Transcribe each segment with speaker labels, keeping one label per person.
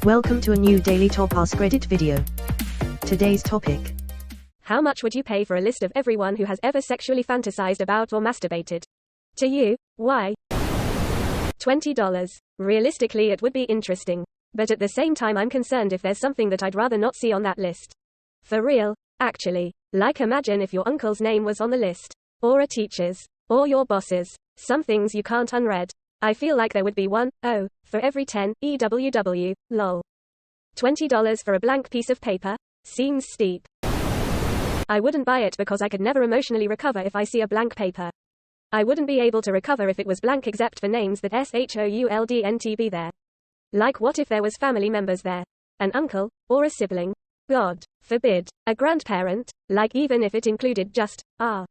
Speaker 1: Welcome to a new Daily Top Askreddit video. Today's topic.
Speaker 2: How much would you pay for a list of everyone who has ever sexually fantasized about or masturbated? To you, why? $20. Realistically, it would be interesting. But at the same time, I'm concerned if there's something that I'd rather not see on that list. For real, actually. Like, imagine if your uncle's name was on the list. Or a teacher's. Or your boss's. Some things you can't unread. I feel like there would be one, oh, for every 10, EWW, lol. $20 for a blank piece of paper? Seems steep. I wouldn't buy it because I could never emotionally recover if I see a blank paper. I wouldn't be able to recover if it was blank except for names that shouldn't be there. Like, what if there was family members there? An uncle, or a sibling? God forbid. A grandparent? Like, even if it included just, how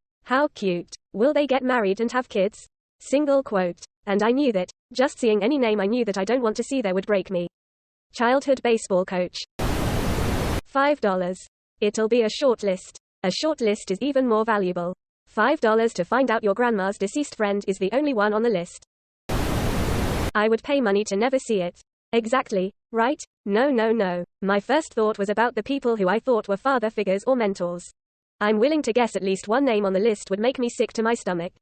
Speaker 2: cute. Will they get married and have kids? Single quote. And I knew that, just seeing any name I knew that I don't want to see there would break me. Childhood baseball coach. $5. It'll be a short list. A short list is even more valuable. $5 to find out your grandma's deceased friend is the only one on the list. I would pay money to never see it. Exactly, right? No. My first thought was about the people who I thought were father figures or mentors. I'm willing to guess at least one name on the list would make me sick to my stomach.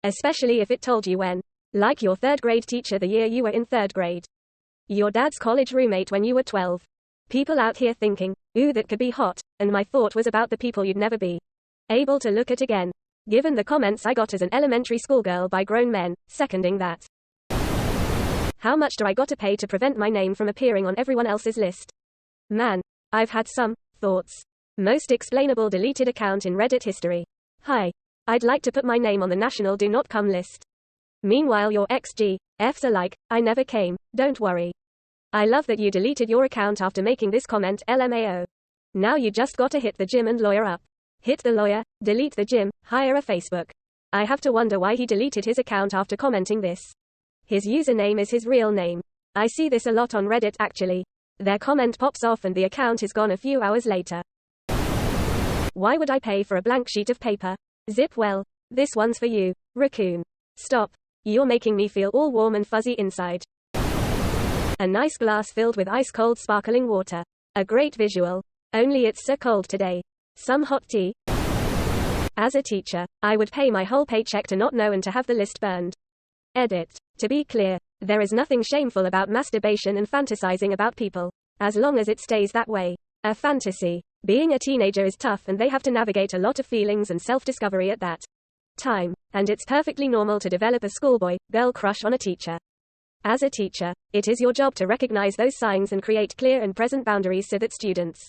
Speaker 2: Especially if it told you when. Like your third grade teacher the year you were in third grade. Your dad's college roommate when you were 12. People out here thinking, ooh, that could be hot, and my thought was about the people you'd never be able to look at again. Given the comments I got as an elementary school girl by grown men, seconding that. How much do I got to pay to prevent my name from appearing on everyone else's list? Man, I've had some thoughts. Most explainable deleted account in Reddit history. Hi. I'd like to put my name on the national do not come list. Meanwhile your XGFs are like, I never came, don't worry. I love that you deleted your account after making this comment, LMAO. Now you just gotta hit the gym and lawyer up. Hit the lawyer, delete the gym, hire a Facebook. I have to wonder why he deleted his account after commenting this. His username is his real name. I see this a lot on Reddit actually. Their comment pops off and the account is gone a few hours later. Why would I pay for a blank sheet of paper? Zip, well, this one's for you, raccoon. Stop. You're making me feel all warm and fuzzy inside. A nice glass filled with ice-cold sparkling water. A great visual. Only it's so cold today. Some hot tea? As a teacher, I would pay my whole paycheck to not know and to have the list burned. Edit. To be clear, there is nothing shameful about masturbation and fantasizing about people. As long as it stays that way. A fantasy. Being a teenager is tough and they have to navigate a lot of feelings and self-discovery at that time, and it's perfectly normal to develop a schoolboy, girl crush on a teacher. As a teacher, it is your job to recognize those signs and create clear and present boundaries so that students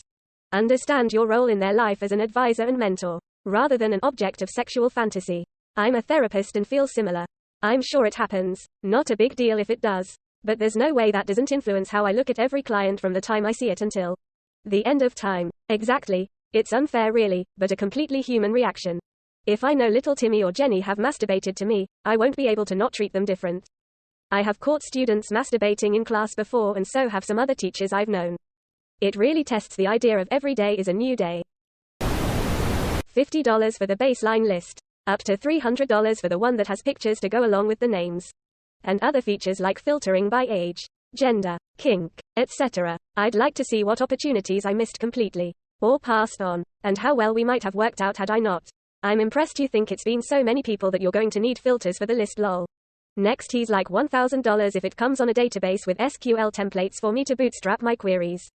Speaker 2: understand your role in their life as an advisor and mentor, rather than an object of sexual fantasy. I'm a therapist and feel similar. I'm sure it happens, not a big deal if it does, but there's no way that doesn't influence how I look at every client from the time I see it until the end of time. Exactly. It's unfair really, but a completely human reaction. If I know little Timmy or Jenny have masturbated to me, I won't be able to not treat them different. I have caught students masturbating in class before and so have some other teachers I've known. It really tests the idea of every day is a new day. $50 for the baseline list. Up to $300 for the one that has pictures to go along with the names. And other features like filtering by age, gender, kink, etc. I'd like to see what opportunities I missed completely. Or passed on. And how well we might have worked out had I not. I'm impressed you think it's been so many people that you're going to need filters for the list lol. Next he's like $1,000 if it comes on a database with SQL templates for me to bootstrap my queries.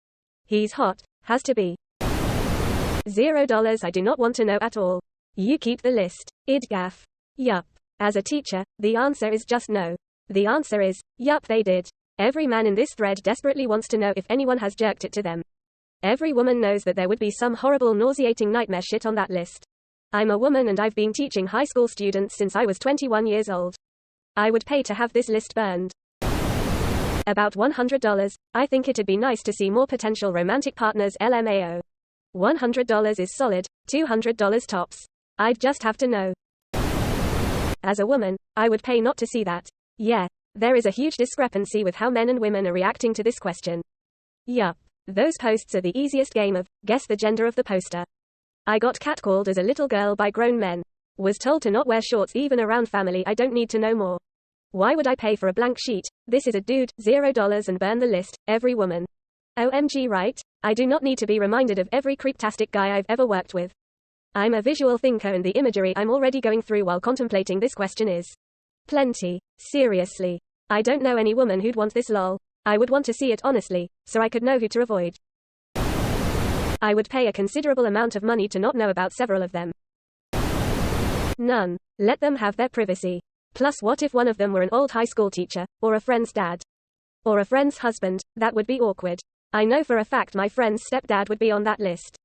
Speaker 2: He's hot. Has to be. $0 I do not want to know at all. You keep the list. Idgaf. Yup. As a teacher, the answer is just no. The answer is, yup they did. Every man in this thread desperately wants to know if anyone has jerked it to them. Every woman knows that there would be some horrible nauseating nightmare shit on that list. I'm a woman and I've been teaching high school students since I was 21 years old. I would pay to have this list burned. About $100, I think it'd be nice to see more potential romantic partners LMAO. $100 is solid, $200 tops. I'd just have to know. As a woman, I would pay not to see that. Yeah, there is a huge discrepancy with how men and women are reacting to this question. Yup. Those posts are the easiest game of, guess the gender of the poster. I got catcalled as a little girl by grown men. Was told to not wear shorts even around family. I don't need to know more. Why would I pay for a blank sheet? This is a dude, $0 and burn the list, every woman. OMG, right? I do not need to be reminded of every creeptastic guy I've ever worked with. I'm a visual thinker and the imagery I'm already going through while contemplating this question is plenty. Seriously. I don't know any woman who'd want this lol. I would want to see it honestly, so I could know who to avoid. I would pay a considerable amount of money to not know about several of them. None. Let them have their privacy. Plus, what if one of them were an old high school teacher, or a friend's dad? Or a friend's husband? That would be awkward. I know for a fact my friend's stepdad would be on that list.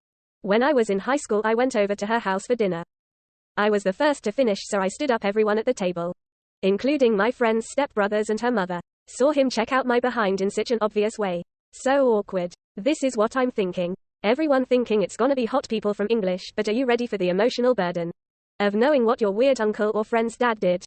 Speaker 2: When I was in high school, I went over to her house for dinner. I was the first to finish, so I stood up everyone at the table, including my friend's stepbrothers and her mother. Saw him check out my behind in such an obvious way. So awkward. This is what I'm thinking. Everyone thinking it's gonna be hot people from English, but are you ready for the emotional burden of knowing what your weird uncle or friend's dad did?